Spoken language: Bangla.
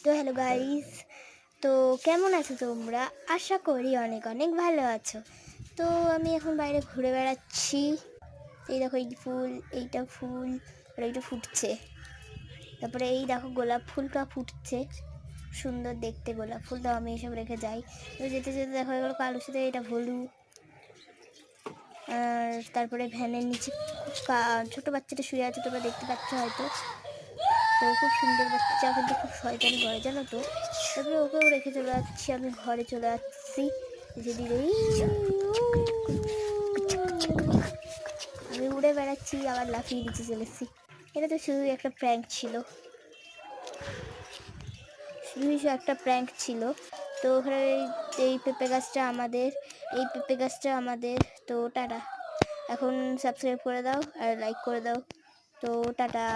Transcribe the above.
তো হ্যালো গাইস, তো কেমন আছো তোমরা? আশা করি অনেক অনেক ভালো আছো। তো আমি এখন বাইরে ঘুরে বেড়াচ্ছি। এই দেখো, এই ফুল, এইটা ফুল আর এইটা ফুটছে। তারপরে এই দেখো গোলাপ ফুলটা ফুটছে, সুন্দর দেখতে গোলাপ ফুলটাও আমি এসব রেখে যাই। তো যেতে যেতে দেখো এগুলো কালোর সাথে এটা হলুদ। আর তারপরে ভ্যানের নিচে ছোট বাচ্চাটা শুয়ে আছে, তোমরা দেখতে পাচ্ছ হয়তো। তো খুব সুন্দর বাচ্চা, কিন্তু খুব শয়তানি করে, জানো তো। তারপরে ওকেও রেখে চলে যাচ্ছি, আমি ঘরে চলে যাচ্ছি ধীরে ধীরে। আমি উড়ে বেড়াচ্ছি, আবার লাফিয়ে নিচে চলে এসেছি। এটা তো শুধু একটা প্র্যাঙ্ক ছিল, শুধু একটা প্র্যাঙ্ক ছিল। তো ওখানে এই পেঁপে গাছটা আমাদের, এই পেঁপে গাছটা আমাদের। তো টাটা, এখন সাবস্ক্রাইব করে দাও আর লাইক করে দাও। তো টাটা।